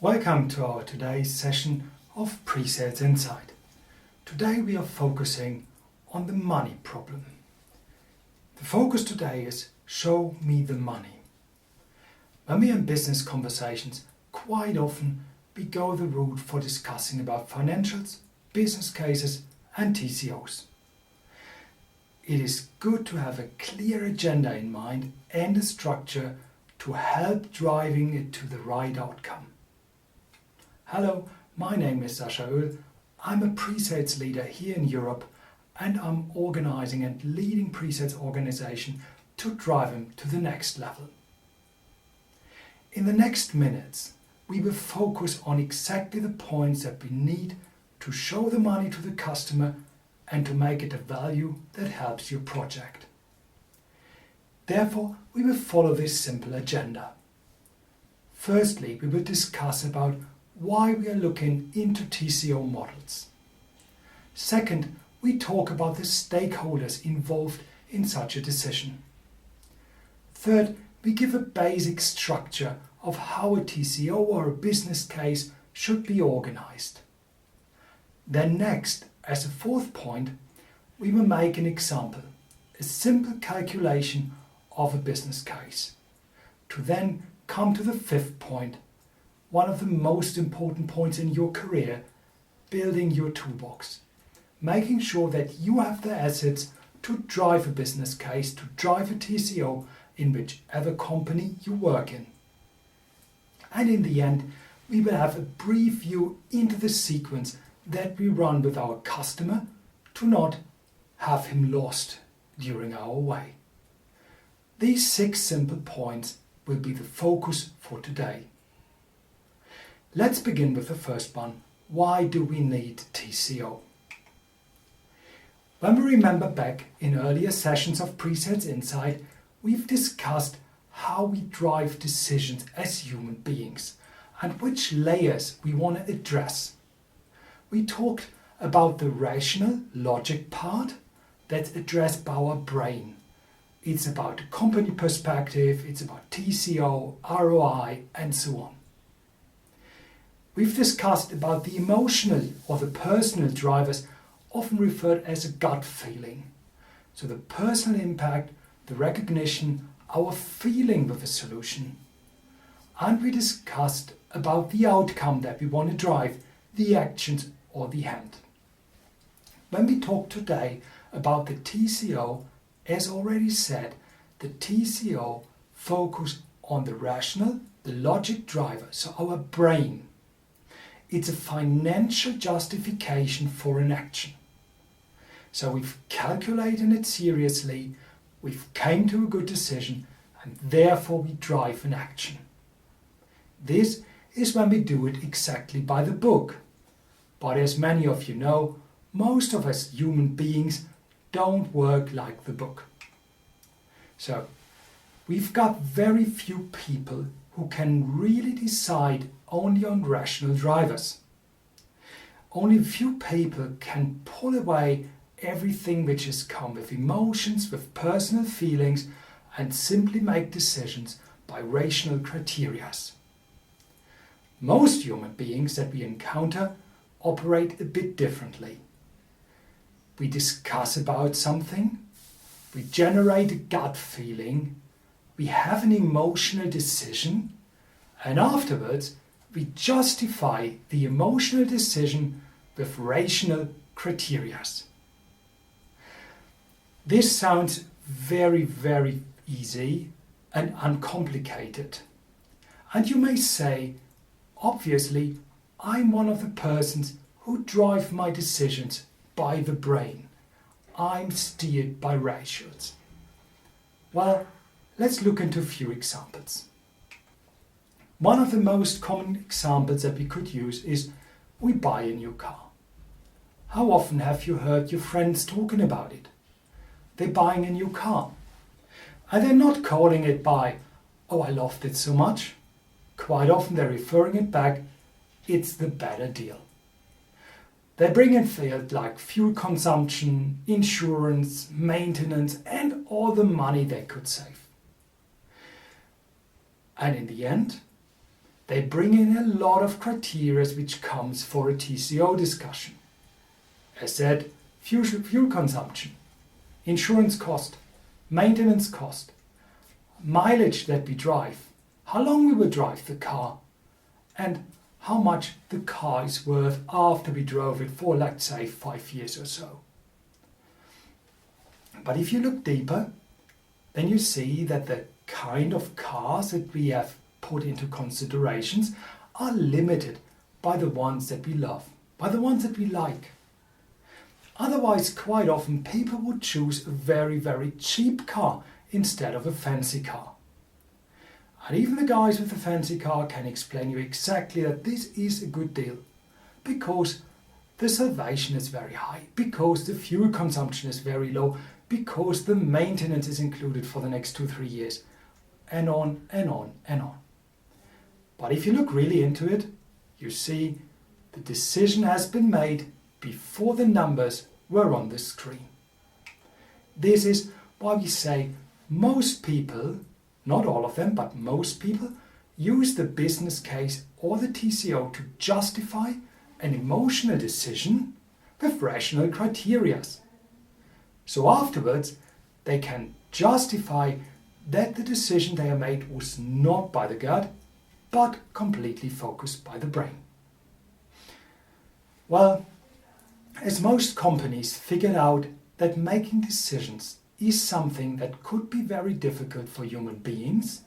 Welcome to our today's session of PreSales Insight. Today we are focusing on the money problem. The focus today is show me the money. When we are in business conversations, quite often we go the route for discussing about financials, business cases and TCOs. It is good to have a clear agenda in mind and a structure to help driving it to the right outcome. Hello, my name is Sascha Oehl. I'm a pre-sales leader here in Europe and I'm organizing and leading pre-sales organization to drive them to the next level. In the next minutes, we will focus on exactly the points that we need to show the money to the customer and to make it a value that helps your project. Therefore, we will follow this simple agenda. Firstly, we will discuss about why we are looking into TCO models. Second, we talk about the stakeholders involved in such a decision. Third, we give a basic structure of how a TCO or a business case should be organized. Then next, as a fourth point, we will make an example, a simple calculation of a business case, to then come to the fifth point, one of the most important points in your career, building your toolbox, making sure that you have the assets to drive a business case, to drive a TCO in whichever company you work in. And in the end, we will have a brief view into the sequence that we run with our customer to not have him lost during our way. These 6 simple points will be the focus for today. Let's begin with the first one. Why do we need TCO? When we remember back in earlier sessions of PreSales Insight, we've discussed how we drive decisions as human beings and which layers we want to address. We talked about the rational logic part that's addressed by our brain. It's about the company perspective, it's about TCO, ROI, and so on. We've discussed about the emotional or the personal drivers, often referred as a gut feeling. So the personal impact, the recognition, our feeling with a solution. And we discussed about the outcome that we want to drive, the actions or the end. When we talk today about the TCO, as already said, the TCO focus on the rational, the logic driver, so our brain. It's a financial justification for an action. So we've calculated it seriously, we've came to a good decision, and therefore we drive an action. This is when we do it exactly by the book. But as many of you know, most of us human beings don't work like the book. So we've got very few people who can really decide only on rational drivers. Only a few people can pull away everything which has come with emotions, with personal feelings, and simply make decisions by rational criteria. Most human beings that we encounter operate a bit differently. We discuss about something, we generate a gut feeling, we have an emotional decision, and afterwards we justify the emotional decision with rational criteria. This sounds very, very easy and uncomplicated. And you may say, obviously, I'm one of the persons who drive my decisions by the brain. I'm steered by ratios. Well, let's look into a few examples. One of the most common examples that we could use is we buy a new car. How often have you heard your friends talking about it? They're buying a new car. And they're not calling it by, oh, I loved it so much. Quite often they're referring it back, it's the better deal. They bring in fields like fuel consumption, insurance, maintenance, and all the money they could save. And in the end, they bring in a lot of criteria which comes for a TCO discussion. As said, fuel consumption, insurance cost, maintenance cost, mileage that we drive, how long we will drive the car, and how much the car is worth after we drove it for, let's say, 5 years or so. But if you look deeper, then you see that the kind of cars that we have put into considerations are limited by the ones that we love, by the ones that we like. Otherwise, quite often people would choose a very, very cheap car instead of a fancy car. And even the guys with the fancy car can explain you exactly that this is a good deal, because the salvation is very high, because the fuel consumption is very low, because the maintenance is included for the next 2-3 years, and on and on and on. But if you look really into it, you see the decision has been made before the numbers were on the screen. This is why we say most people, not all of them, but most people, use the business case or the TCO to justify an emotional decision with rational criteria. So afterwards, they can justify that the decision they have made was not by the gut, but completely focused by the brain. Well, as most companies figured out that making decisions is something that could be very difficult for human beings,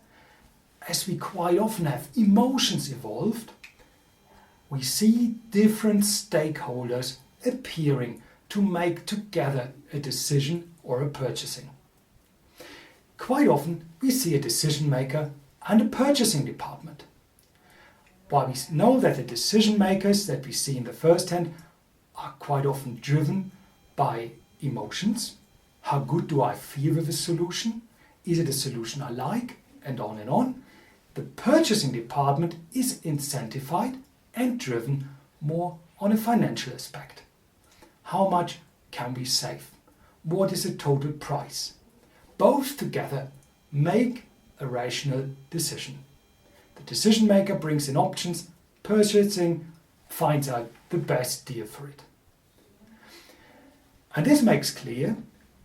as we quite often have emotions involved, we see different stakeholders appearing to make together a decision or a purchasing. Quite often we see a decision maker and a purchasing department. While we know that the decision makers that we see in the first hand are quite often driven by emotions. How good do I feel with a solution? Is it a solution I like? And on and on. The purchasing department is incentivized and driven more on a financial aspect. How much can we save? What is the total price? Both together make a rational decision. The decision maker brings in options, purchasing finds out the best deal for it. And this makes clear,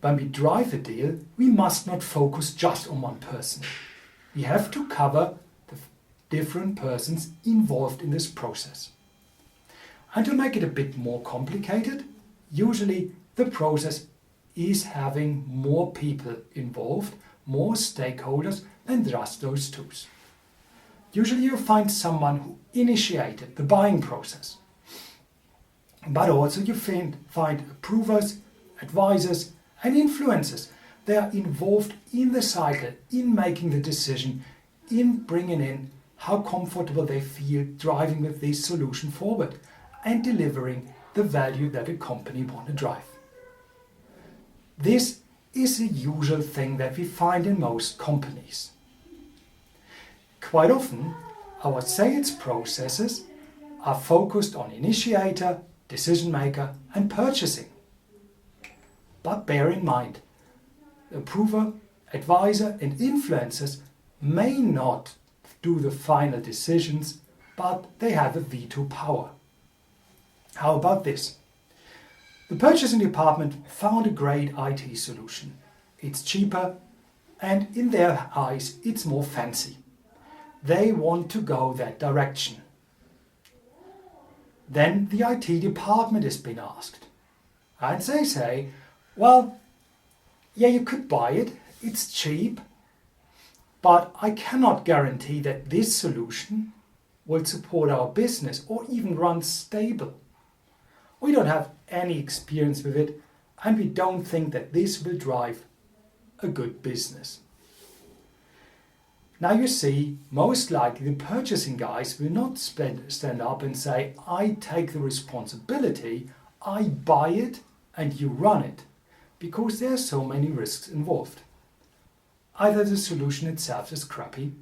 when we drive a deal, we must not focus just on one person. We have to cover the different persons involved in this process. And to make it a bit more complicated, usually the process is having more people involved, more stakeholders than just those two. Usually you find someone who initiated the buying process. But also you find approvers, advisors and influencers. They are involved in the cycle, in making the decision, in bringing in how comfortable they feel driving with this solution forward and delivering the value that a company wants to drive. This is a usual thing that we find in most companies. Quite often, our sales processes are focused on initiator, decision maker and purchasing. But bear in mind, the approver, advisor and influencers may not do the final decisions, but they have a veto power. How about this? The purchasing department found a great IT solution. It's cheaper and in their eyes it's more fancy. They want to go that direction. Then the IT department has been asked. And they say, well, yeah, you could buy it, it's cheap, but I cannot guarantee that this solution will support our business or even run stable. We don't have any experience with it and we don't think that this will drive a good business. Now you see, most likely the purchasing guys will not stand up and say, I take the responsibility, I buy it and you run it, because there are so many risks involved. Either the solution itself is crappy,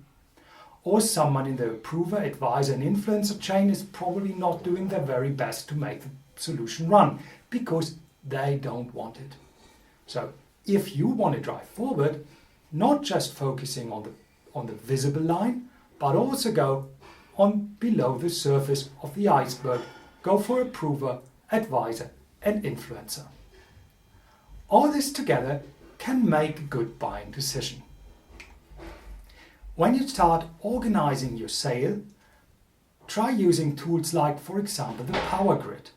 or someone in the approver, advisor and influencer chain is probably not doing their very best to make the solution run, because they don't want it. So if you want to drive forward, not just focusing on the visible line, but also go on below the surface of the iceberg go for approver, advisor and influencer. All this together can make a good buying decision. When you start organizing your sale, try using tools like, for example, the Power Grid.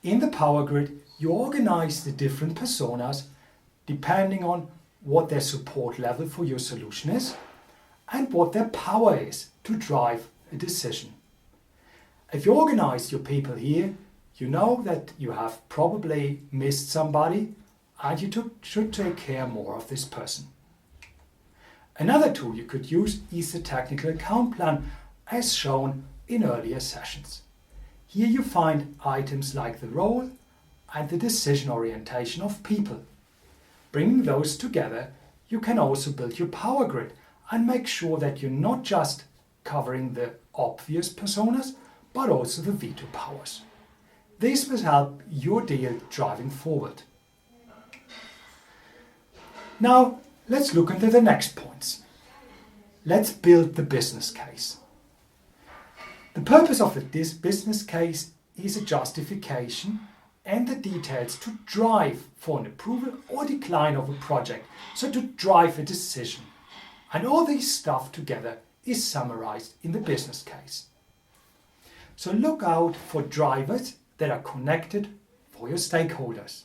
In the Power Grid, you organize the different personas depending on what their support level for your solution is and what their power is to drive a decision. If you organize your people here, you know that you have probably missed somebody and you should take care more of this person. Another tool you could use is the technical account plan as shown in earlier sessions. Here you find items like the role and the decision orientation of people. Bringing those together, you can also build your Power Grid and make sure that you're not just covering the obvious personas, but also the veto powers. This will help your deal driving forward. Now, let's look into the next points. Let's build the business case. The purpose of this business case is a justification and the details to drive for an approval or decline of a project, so to drive a decision. And all this stuff together is summarized in the business case. So look out for drivers that are connected for your stakeholders.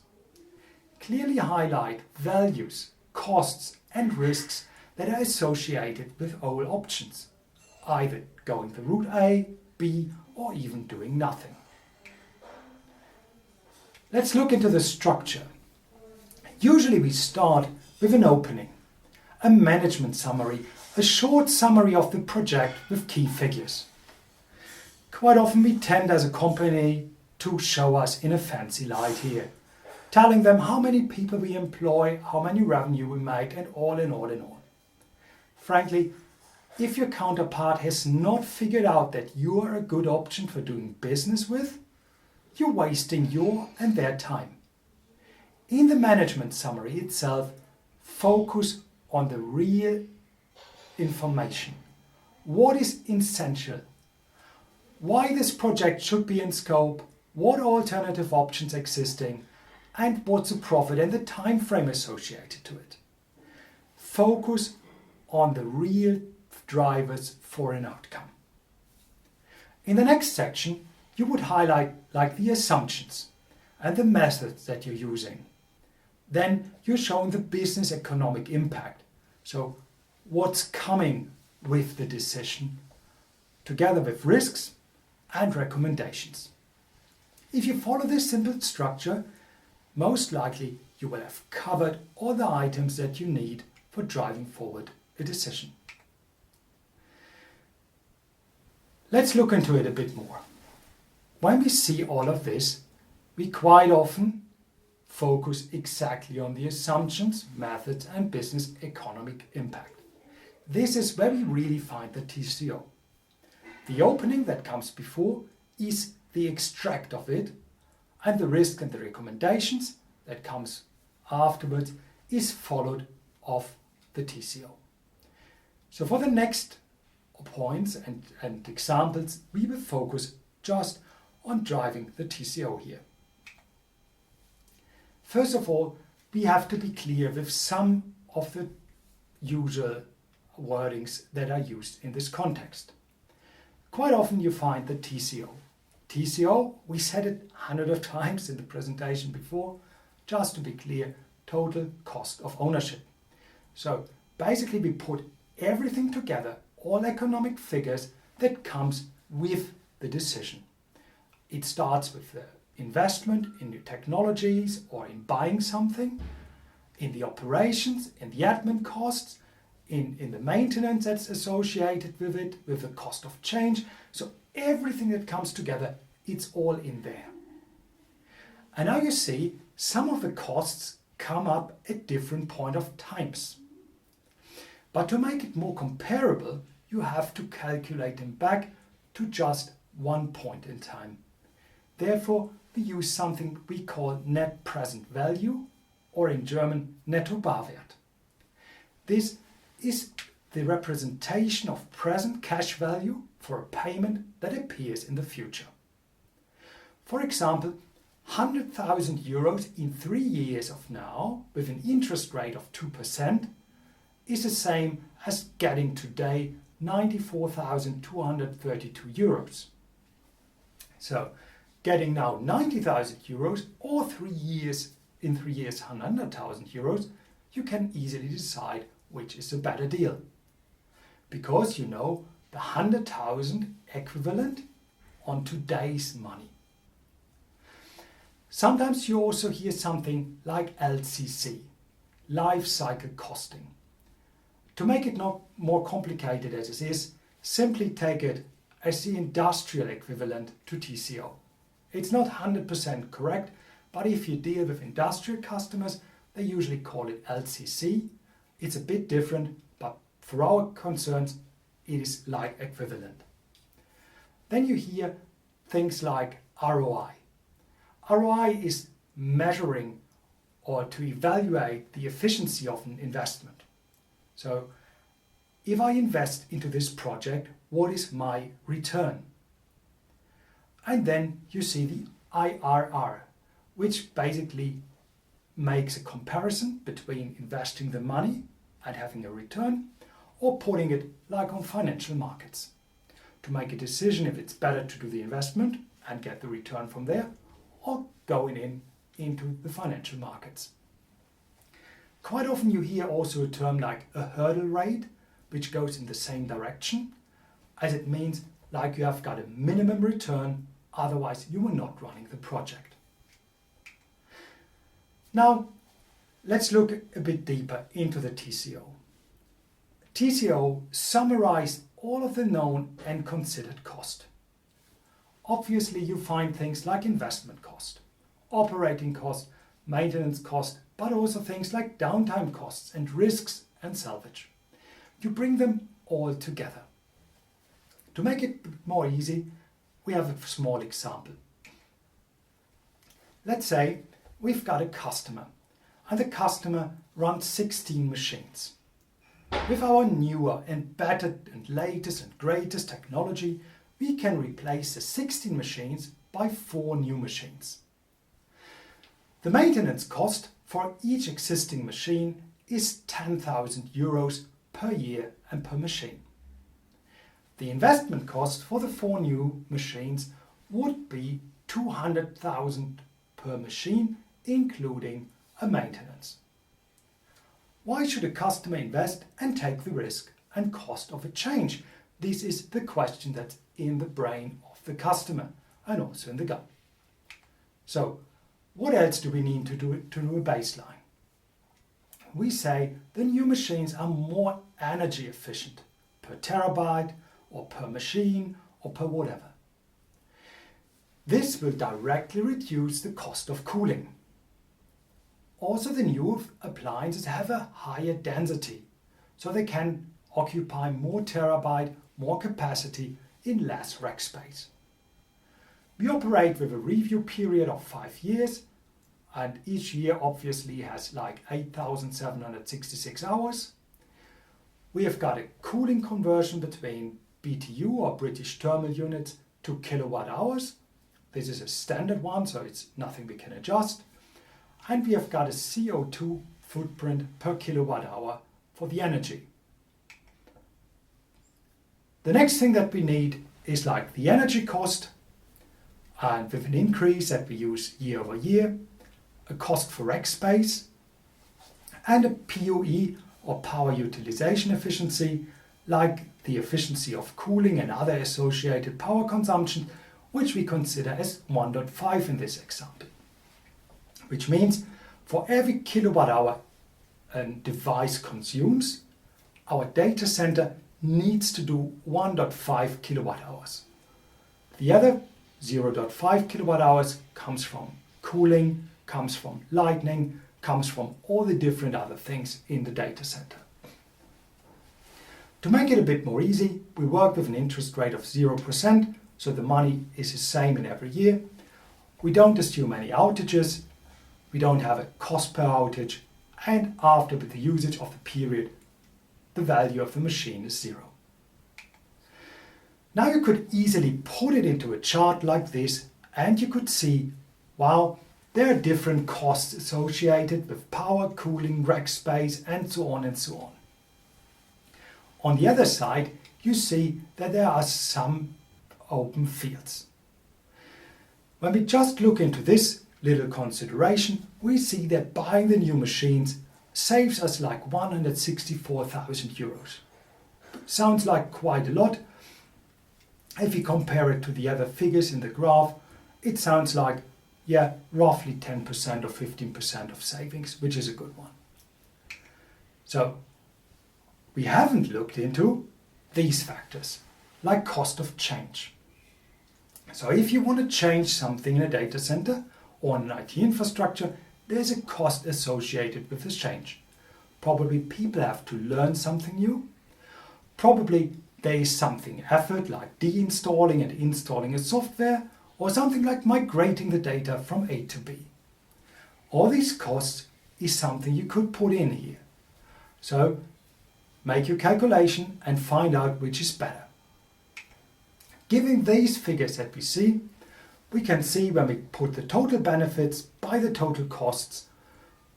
Clearly highlight values, costs and risks that are associated with all options, either going the route A, B or even doing nothing. Let's look into the structure. Usually we start with an opening, a management summary, a short summary of the project with key figures. Quite often we tend as a company to show us in a fancy light here, telling them how many people we employ, how many revenue we make and all in all. Frankly, if your counterpart has not figured out that you are a good option for doing business with, you're wasting your and their time. In the management summary itself, focus on the real information. What is essential? Why this project should be in scope, what alternative options existing, and what's the profit and the time frame associated to it. Focus on the real drivers for an outcome. In the next section, you would highlight like the assumptions and the methods that you're using. Then you're showing the business economic impact. So what's coming with the decision, together with risks and recommendations. If you follow this simple structure, most likely you will have covered all the items that you need for driving forward a decision. Let's look into it a bit more. When we see all of this, we quite often focus exactly on the assumptions, methods and business economic impact. This is where we really find the TCO. The opening that comes before is the extract of it, and the risk and the recommendations that comes afterwards is followed of the TCO. So for the next points and examples, we will focus just on driving the TCO here. First of all, we have to be clear with some of the usual wordings that are used in this context. Quite often you find the TCO. TCO, we said it 100 of times in the presentation before, just to be clear, total cost of ownership. So basically we put everything together, all economic figures that comes with the decision. It starts with the investment in new technologies or in buying something, in the operations, in the admin costs, in the maintenance that's associated with it, with the cost of change. So everything that comes together, it's all in there. And now you see some of the costs come up at different point of times. But to make it more comparable, you have to calculate them back to just one point in time. Therefore, we use something we call net present value, or in German, Nettobarwert. This is the representation of present cash value for a payment that appears in the future. For example, 100,000 euros in 3 years of now with an interest rate of 2% is the same as getting today 94,232 euros. So getting now 90,000 euros or 3 years, in 3 years 100,000 euros, you can easily decide which is a better deal. Because you know the 100,000 equivalent on today's money. Sometimes you also hear something like LCC, life cycle costing. To make it not more complicated as it is, simply take it as the industrial equivalent to TCO. It's not 100% correct, but if you deal with industrial customers, they usually call it LCC. It's a bit different, but for our concerns, it is like equivalent. Then you hear things like ROI. ROI is measuring or to evaluate the efficiency of an investment. So if I invest into this project, what is my return? And then you see the IRR, which basically makes a comparison between investing the money and having a return, or putting it like on financial markets to make a decision if it's better to do the investment and get the return from there, or going into the financial markets. Quite often you hear also a term like a hurdle rate, which goes in the same direction, as it means like you have got a minimum return, otherwise you are not running the project. Now, let's look a bit deeper into the TCO. TCO summarized all of the known and considered cost. Obviously, you find things like investment cost, operating cost, maintenance cost, but also things like downtime costs and risks and salvage. You bring them all together. To make it more easy, we have a small example. Let's say we've got a customer, and the customer runs 16 machines. With our newer and better and latest and greatest technology, we can replace the 16 machines by 4 new machines. The maintenance cost for each existing machine is 10,000 euros per year and per machine. The investment cost for the 4 new machines would be 200,000 per machine, including a maintenance. Why should a customer invest and take the risk and cost of a change? This is the question that's in the brain of the customer and also in the gut. So, what else do we need to do a baseline? We say the new machines are more energy efficient per terabyte or per machine or per whatever. This will directly reduce the cost of cooling. Also, the new appliances have a higher density, so they can occupy more terabyte, more capacity in less rack space. We operate with a review period of 5 years, and each year obviously has like 8,766 hours. We have got a cooling conversion between BTU or British thermal units to kilowatt hours. This is a standard one, so it's nothing we can adjust. And we have got a CO2 footprint per kilowatt hour for the energy. The next thing that we need is like the energy cost, and with an increase that we use year over year, a cost for rack space, and a PUE or power utilization efficiency, like the efficiency of cooling and other associated power consumption, which we consider as 1.5 in this example. Which means for every kilowatt hour a device consumes, our data center needs to do 1.5 kilowatt hours. The other 0.5 kilowatt hours comes from cooling, comes from lighting, comes from all the different other things in the data center. To make it a bit more easy, we work with an interest rate of 0%, so the money is the same in every year. We don't assume any outages, we don't have a cost per outage, and after the usage of the period, the value of the machine is 0. Now you could easily put it into a chart like this, and you could see, wow, there are different costs associated with power, cooling, rack space, and so on and so on. On the other side, you see that there are some open fields. When we just look into this little consideration, we see that buying the new machines saves us like 164,000 euros. Sounds like quite a lot. If you compare it to the other figures in the graph, it sounds like, yeah, roughly 10% or 15% of savings, which is a good one. So we haven't looked into these factors, like cost of change. So if you want to change something in a data center or in an IT infrastructure, there's a cost associated with the change. Probably people have to learn something new. Probably there is something effort like deinstalling and installing a software, or something like migrating the data from A to B. All these costs is something you could put in here. So make your calculation and find out which is better. Given these figures that we see, we can see when we put the total benefits by the total costs,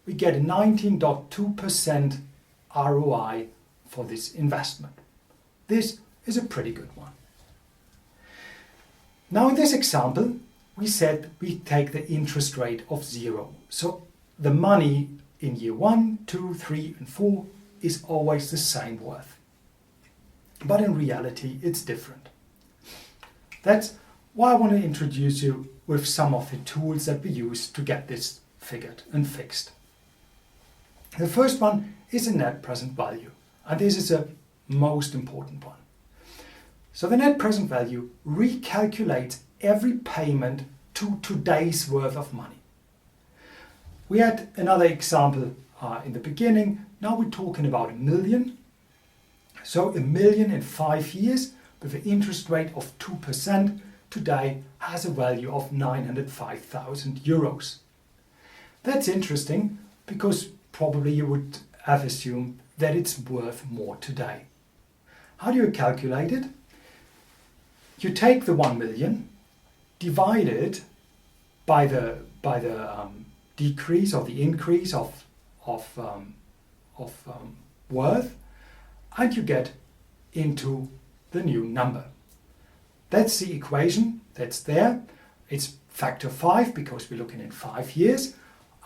we get a 19.2% ROI for this investment. This is a pretty good one. Now in this example, we said we take the interest rate of 0. So the money in year 1, 2, 3 and 4 is always the same worth. But in reality, it's different. That's why I want to introduce you with some of the tools that we use to get this figured and fixed. The first one is a net present value, and this is a most important one. So the net present value recalculates every payment to today's worth of money. We had another example in the beginning. Now we're talking about 1 million. So 1 million in 5 years with an interest rate of 2% today has a value of 905,000 euros. That's interesting because probably you would have assumed that it's worth more today. How do you calculate it? You take the 1 million, divide it by the decrease or the increase of worth, and you get into the new number. That's the equation that's there. It's factor 5 because we're looking in 5 years,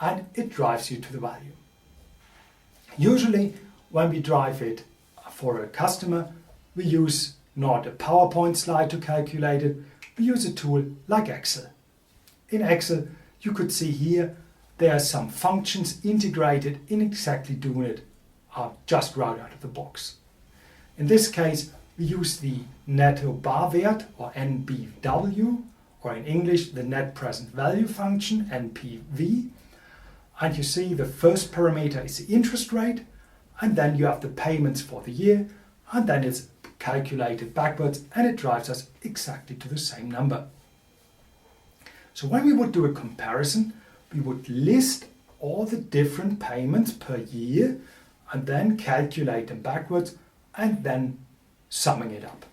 and it drives you to the value. Usually when we drive it for a customer, we use not a PowerPoint slide to calculate it, we use a tool like Excel. In Excel, you could see here there are some functions integrated in exactly doing it just right out of the box. In this case, we use the netto barwert or NBW, or in English the net present value function, NPV. And you see the first parameter is the interest rate, and then you have the payments for the year, and then it's calculated backwards, and it drives us exactly to the same number. So when we would do a comparison, we would list all the different payments per year and then calculate them backwards and then summing it up.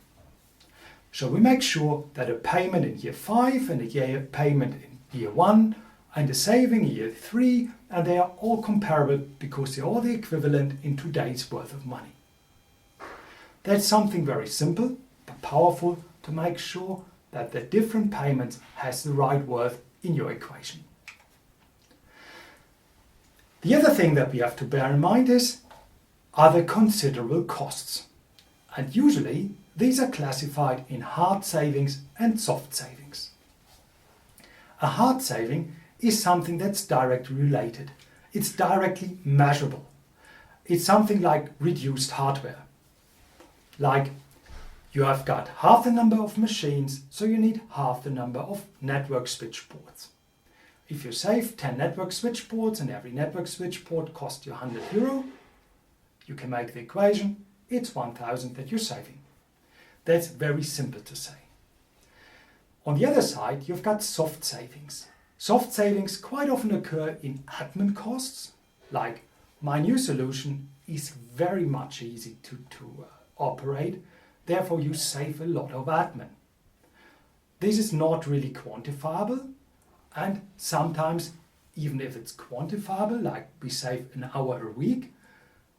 So we make sure that a payment in year 5 and a payment in year 1 and a saving in year 3, and they are all comparable because they're all the equivalent in today's worth of money. That's something very simple but powerful to make sure that the different payments has the right worth in your equation. The other thing that we have to bear in mind is other considerable costs. And usually these are classified in hard savings and soft savings. A hard saving is something that's directly related. It's directly measurable. It's something like reduced hardware. Like you have got half the number of machines, so you need half the number of network switchboards. If you save 10 network switchboards and every network switchboard costs you 100 euro, you can make the equation, it's 1,000 that you're saving. That's very simple to say. On the other side, you've got soft savings. Soft savings quite often occur in admin costs, like my new solution is very much easy to operate. Therefore, you save a lot of admin. This is not really quantifiable, and sometimes, even if it's quantifiable, like we save an hour a week,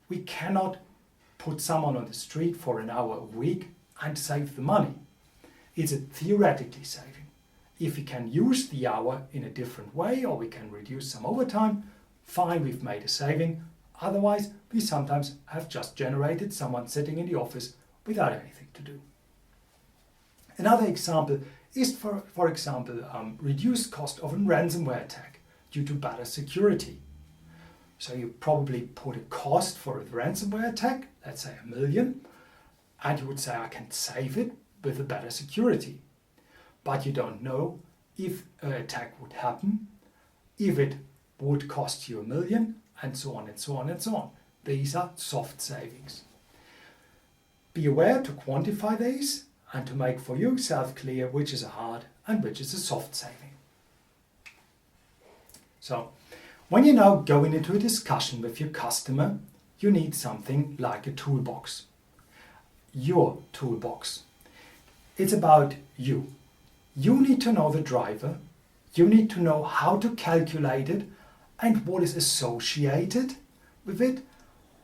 we cannot put someone on the street for an hour a week and save the money. It's a theoretically saving. If we can use the hour in a different way, or we can reduce some overtime, fine, we've made a saving. Otherwise, we sometimes have just generated someone sitting in the office without anything to do. Another example is, for example, reduced cost of a ransomware attack due to better security. So you probably put a cost for a ransomware attack, let's say $1 million, and you would say, I can save it with a better security. But you don't know if an attack would happen, if it would cost you $1 million, and so on and so on and so on. These are soft savings. Be aware to quantify these and to make for yourself clear which is a hard and which is a soft saving. So, when you're now going into a discussion with your customer, you need something like a toolbox. Your toolbox. It's about you. You need to know the driver, you need to know how to calculate it and what is associated with it,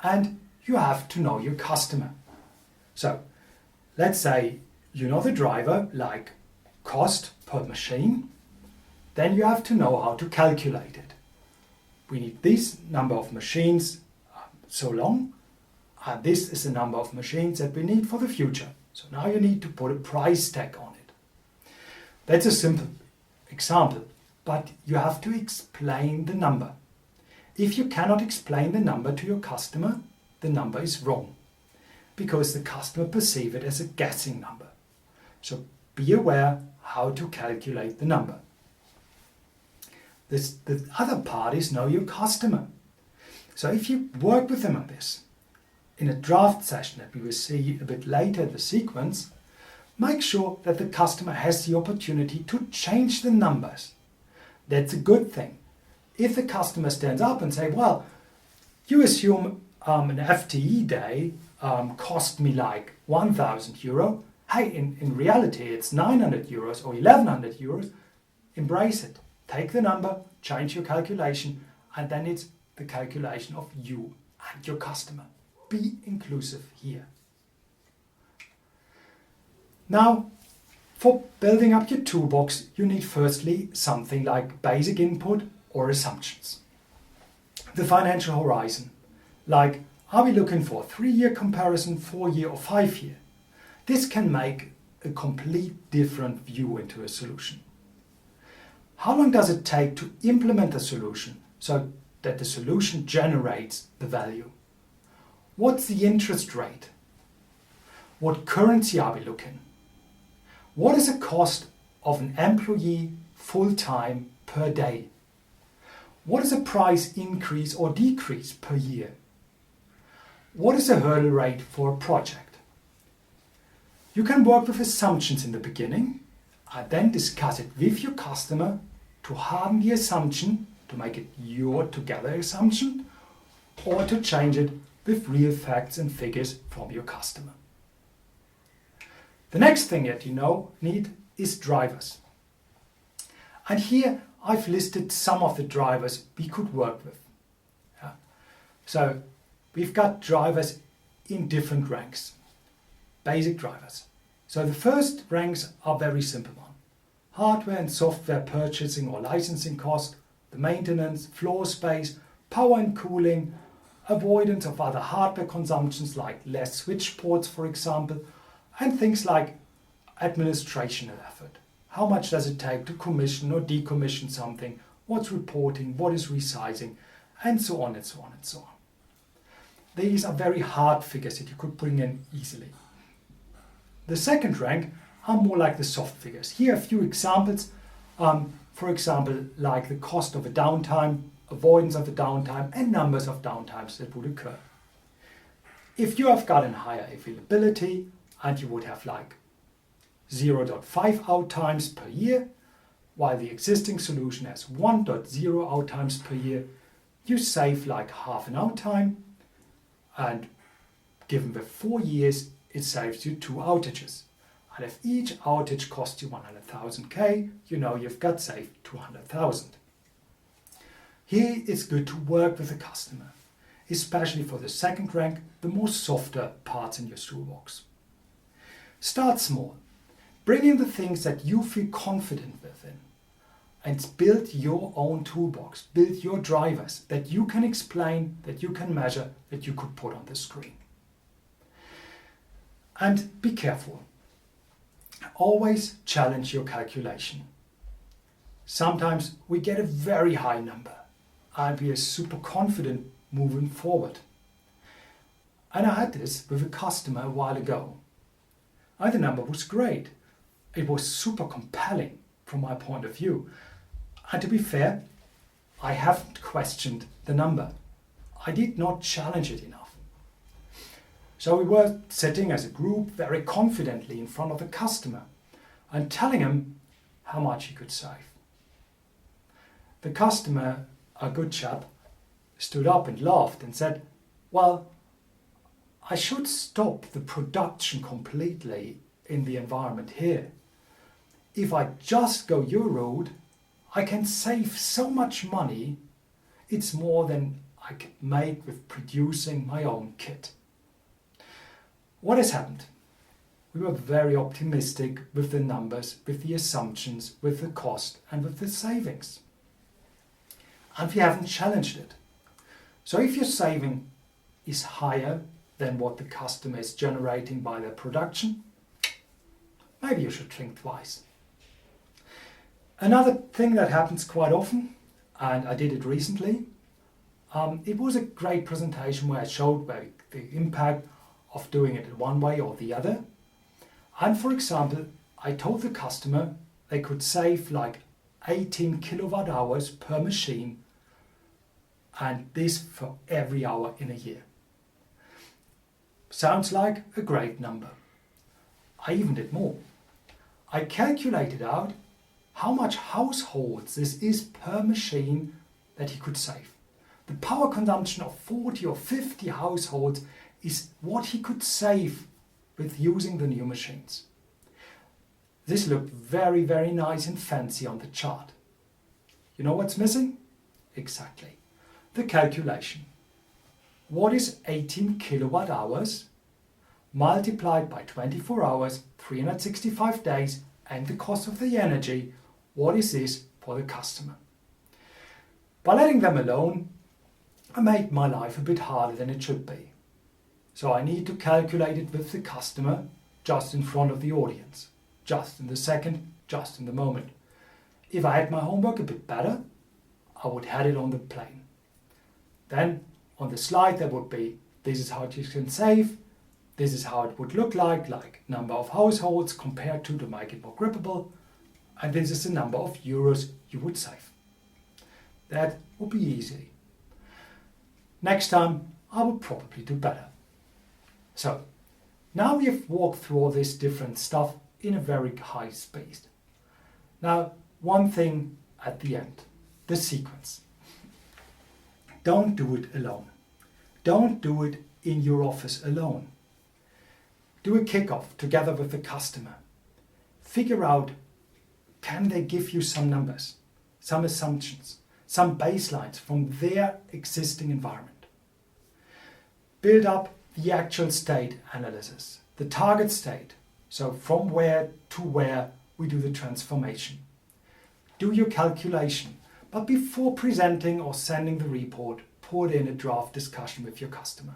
and you have to know your customer. So, let's say you know the driver, like cost per machine, then you have to know how to calculate it. We need this number of machines so long, and this is the number of machines that we need for the future. So now you need to put a price tag on it. That's a simple example, but you have to explain the number. If you cannot explain the number to your customer, the number is wrong, because the customer perceives it as a guessing number. So be aware how to calculate the number. The other part is know your customer. So if you work with them on this, in a draft session that we will see a bit later in the sequence, make sure that the customer has the opportunity to change the numbers. That's a good thing. If the customer stands up and say, well, you assume an FTE day cost me like €1,000. Hey, in reality it's €900 or €1,100. Embrace it. Take the number, change your calculation, and then it's the calculation of you and your customer. Be inclusive here. Now, for building up your toolbox, you need firstly something like basic input or assumptions. The financial horizon, like are we looking for a 3-year comparison, 4-year or 5-year? This can make a complete different view into a solution. How long does it take to implement the solution so that the solution generates the value? What's the interest rate? What currency are we looking? What is the cost of an employee full-time per day? What is the price increase or decrease per year? What is the hurdle rate for a project? You can work with assumptions in the beginning and then discuss it with your customer to harden the assumption, to make it your together assumption, or to change it with real facts and figures from your customer. The next thing that you need is drivers. And here I've listed some of the drivers we could work with. Yeah. So we've got drivers in different ranks. Basic drivers. So the first ranks are very simple one. Hardware and software purchasing or licensing cost, the maintenance, floor space, power and cooling, avoidance of other hardware consumptions like less switch ports, for example, and things like administrational effort. How much does it take to commission or decommission something? What's reporting? What is resizing? And so on and so on and so on. These are very hard figures that you could bring in easily. The second rank are more like the soft figures. Here are a few examples. For example, like the cost of a downtime, avoidance of a downtime, and numbers of downtimes that would occur. If you have gotten higher availability and you would have like 0.5 out times per year, while the existing solution has 1.0 out times per year, you save like half an out time, and given the 4 years, it saves you 2 outages. And if each outage costs you 100,000 K, you know you've got saved 200,000. Here it's good to work with the customer, especially for the second rank, the more softer parts in your toolbox. Start small. Bring in the things that you feel confident within and build your own toolbox, build your drivers that you can explain, that you can measure, that you could put on the screen. And be careful. Always challenge your calculation. Sometimes we get a very high number and we are super confident moving forward. And I had this with a customer a while ago. And the number was great. It was super compelling from my point of view. And to be fair, I haven't questioned the number. I did not challenge it enough. So we were sitting as a group very confidently in front of the customer and telling him how much he could save. The customer, a good chap, stood up and laughed and said, well, I should stop the production completely in the environment here. If I just go your road, I can save so much money, it's more than I could make with producing my own kit. What has happened? We were very optimistic with the numbers, with the assumptions, with the cost and with the savings. And we haven't challenged it. So if your saving is higher than what the customer is generating by their production, maybe you should think twice. Another thing that happens quite often, and I did it recently, it was a great presentation where I showed the impact of doing it one way or the other. And for example, I told the customer they could save like 18 kilowatt hours per machine, and this for every hour in a year. Sounds like a great number. I even did more. I calculated out how much households this is per machine that he could save. The power consumption of 40 or 50 households is what he could save with using the new machines. This looked very, very nice and fancy on the chart. You know what's missing? Exactly. The calculation. What is 18 kilowatt hours multiplied by 24 hours, 365 days, and the cost of the energy? What is this for the customer? By letting them alone, I made my life a bit harder than it should be. So I need to calculate it with the customer just in front of the audience, just in the second, just in the moment. If I had my homework a bit better, I would have it on the plane. Then on the slide there would be, this is how you can save, this is how it would look like number of households compared to make it more grippable, and this is the number of euros you would save. That would be easy. Next time I will probably do better. So now we have walked through all this different stuff in a very high speed. Now one thing at the end, the sequence. Don't do it alone. Don't do it in your office alone. Do a kickoff together with the customer. Figure out, can they give you some numbers, some assumptions, some baselines from their existing environment. Build up the actual state analysis, the target state, so from where to where we do the transformation. Do your calculation, but before presenting or sending the report, put in a draft discussion with your customer.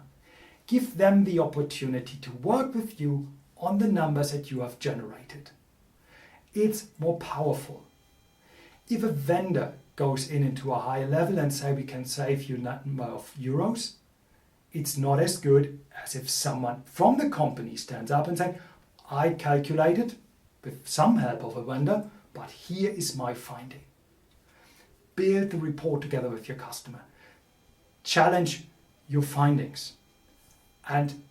Give them the opportunity to work with you on the numbers that you have generated. It's more powerful. If a vendor goes into a higher level and say we can save you a number of euros, it's not as good as if someone from the company stands up and says, I calculated with some help of a vendor, but here is my finding. Build the report together with your customer. Challenge your findings and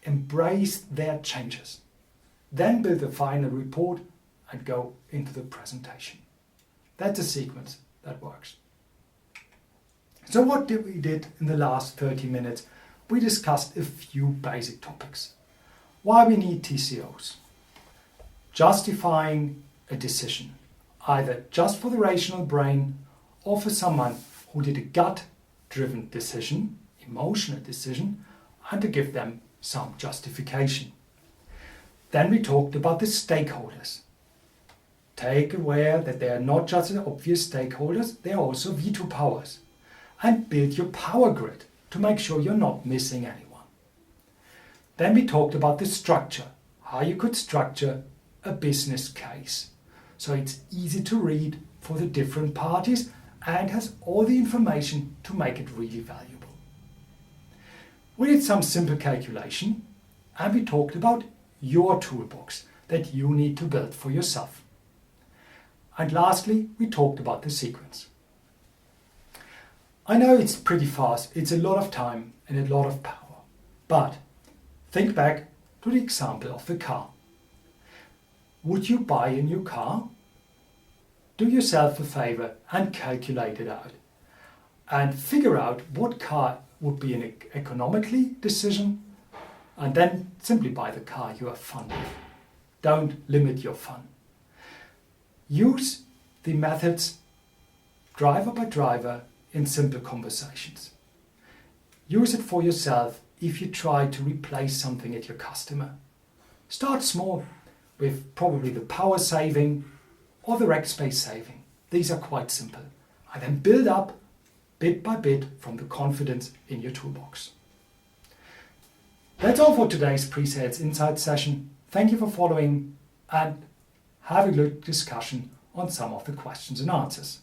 embrace their changes. Then build the final report and go into the presentation. That's a sequence that works. So what did we did in the last 30 minutes? We discussed a few basic topics. why we need TCOs. Justifying a decision, either just for the rational brain or for someone who did a gut-driven decision, emotional decision, and to give them some justification. Then we talked about the stakeholders. Take aware that they are not just the obvious stakeholders, they are also veto powers. And build your power grid to make sure you're not missing anyone. Then we talked about the structure, how you could structure a business case. So it's easy to read for the different parties and has all the information to make it really valuable. We did some simple calculation and we talked about your toolbox that you need to build for yourself. And lastly, we talked about the sequence. I know it's pretty fast, it's a lot of time and a lot of power, but think back to the example of the car. Would you buy a new car? Do yourself a favor and calculate it out and figure out what car would be an economically decision, and then simply buy the car you have fun with. Don't limit your fun. Use the methods driver by driver in simple conversations. Use it for yourself if you try to replace something at your customer. Start small with probably the power saving or the rack space saving. These are quite simple. And then build up bit by bit from the confidence in your toolbox. That's all for today's PreSales Insight session. Thank you for following and have a good discussion on some of the questions and answers.